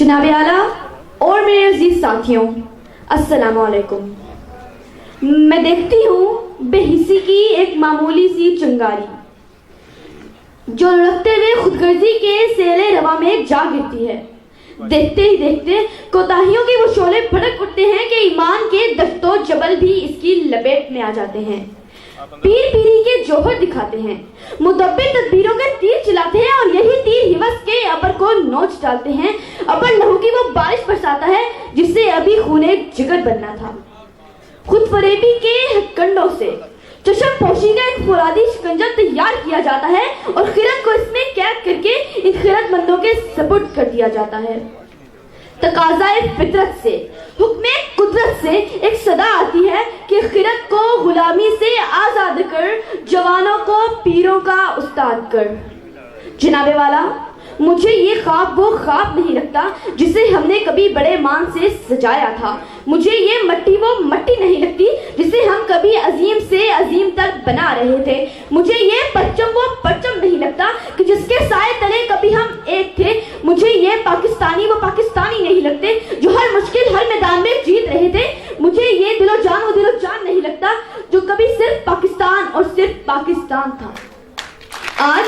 जनाब आला और मेरे अजीज साथियों, अस्सलाम वालेकुम। मैं देखती हूँ बेहिसी की एक मामूली सी चिंगारी जो लुढ़कते हुए खुदगर्जी के सेले रवा में जा गिरती है। देखते ही देखते कोताहियों के वो शोले भड़क उठते हैं कि ईमान के दश्तो जबल भी इसकी लपेट में आ जाते हैं। पीर पीरी के जोहर दिखाते हैं, मुदब्बिर तदबीरों के तीर चलाते हैं और यही तीर हिवस के अबर को नोच डालते हैं। अबर लहू की वो बारिश बरसाता है जिससे अभी खूने जिगर बनना था। खुद फरेबी के हथकंडों से चशम पोशी का एक फुरादी शिकंजा तैयार किया जाता है और खिरत को इसमें कैद करके इन खिरतमंदों के सपुर्द कर दिया जाता है। तकाज़ाए फितरत से, हुक्मे कुदरत से एक सदा आती है कि खिरत को गुलामी से आजाद कर, जवानों को पीरों का उस्ताद कर। जनाबे वाला, मुझे ये ख्वाब वो ख्वाब नहीं लगता जिसे हमने कभी बड़े मान से सजाया था। मुझे ये मट्टी वो मट्टी नहीं लगती जिसे हम कभी अजीम से अजीम तक बना रहे थे। मुझे ये परचम वो परचम नहीं लगता कि जिसके साए तले कभी हम एक थे। मुझे ये पाकिस्तानी वो पाकिस्तानी नहीं लगते जो हर मुश्किल हर मैदान में जीत रहे थे। मुझे ये दिलो जान वो दिलो जान नहीं लगता जो कभी सिर्फ पाकिस्तान और सिर्फ पाकिस्तान था। आज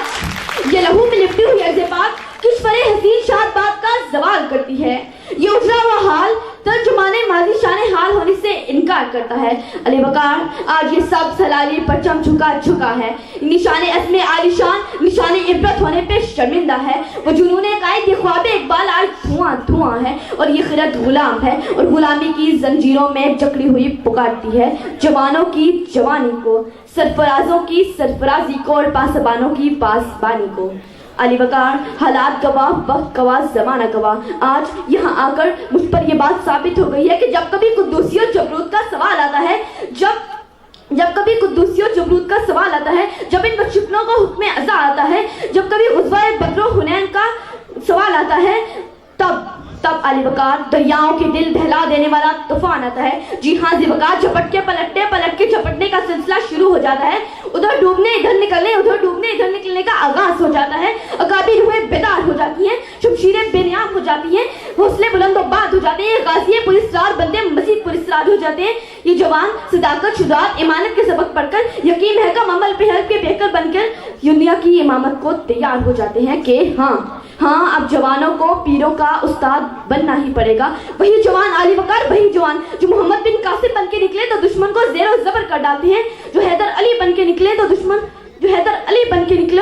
ये लहू में लिपटी हुई अर्ज़-ए-पाक किश्वरे हसीन शाद बात का सवाल करती है। ये उजरा हुआ हाल तर्जुमाने माजी शाने हाल होने से इनकार करता है। अली बकार आज ये सब सलाली परचम झुका है। निशाने अस्मे आलिशान निशाने इब्रत होने पे शर्मिंदा है। वो जुनूने कायद ये ख्वाबे इकबाल आज धुआं है और ये खिरत गुलाम है और गुलामी की जंजीरों में जकड़ी हुई पुकारती है जवानों की जवानी को, सरफराजों की सरफराजी को और पासबानों की पासबानी को। अली बकार हालात गवाह, वक्त गवाह, जमाना गवाह। आज यहाँ आकर मुझ पर यह बात साबित हो गई है कि जब कभी कुद्दूसी और जबरूत का सवाल आता है, जब कभी कुद्दूसी और जबरूत का सवाल आता है, जब इन बदशुकनों को हुक्म अज़ा आता है, जब कभी गुज़वा बद्र हुनैन का सवाल आता है, तब अली बकार दरियाओं के दिल दहला देने वाला तूफान आता है। जी हाँ ज़िबकार, झपट के झपटने का सिलसिला शुरू हो जाता है। उधर डूबने इधर निकलने, उधर डूबने इधर निकलने का आगाज हो जाता है। अकाबिर हुए बेदार हो जाती हैं, शमशीरें बेनियाम हो जाती हैं, हौसले बुलंदोबाद हो जाते हैं, गाज़िये पुलिसरार बंदे मजीद पुलिसरार हो जाते हैं। ये जवान सदाकत, शुजाअत, इमानत के सबक पढ़कर, यकीन महकम अमल पे हल्फ के बेहतर बनकर दुनिया की इमामत को तैयार हो जाते हैं कि हाँ अब जवानों को पीरों का उस्ताद बनना ही पड़ेगा। वही जवान अली बकार, वही जवान जो मोहम्मद बिन कासिम बन के निकले तो दुश्मन को ज़ेर और ज़बर कर डालते हैं, जो हैदर अली बन के निकले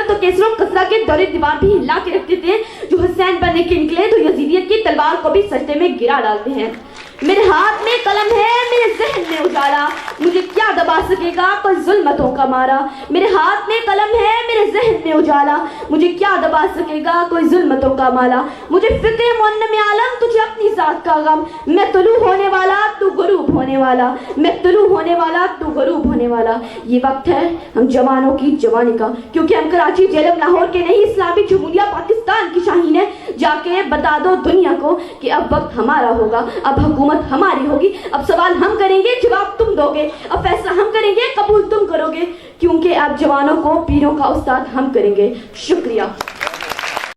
तो केसरों कसरा के दौरे दीवार भी हिला के रख देते हैं, जो हुसैन बनने के निकले तो यजीदियत की तलवार को भी सजदे में गिरा डालते हैं। मेरे हाथ में कलम है, मेरे ज़हन में उजाला, मुझे क्या दबा सकेगा कोई ज़ुल्मतों का मारा। मेरे हाथ में कलम है, मेरे ज़हन में उजाला, मुझे क्या दबा सकेगा कोई ज़ुल्मतों का माला। मुझे फ़िक्र मुअन्नम आलम, तुझे अपनी ज़ात का गम, मैं तुलू होने वाला तू गुरूब होने वाला, मैं तुलू होने वाला तू गुरूब होने वाला। ये वक्त है हम जवानों की जवानी का, क्योंकि हम कराची, जेलम, लाहौर के नहीं, इस्लामी जमहूरिया पाकिस्तान की शाहीन है। जाके बता दो दुनिया को कि अब वक्त हमारा होगा, अब हुकूमत हमारी होगी, अब सवाल हम करेंगे, जवाब तुम दोगे, अब फैसला हम करेंगे, कबूल तुम करोगे, क्योंकि अब जवानों को पीरों का उस्ताद हम करेंगे। शुक्रिया।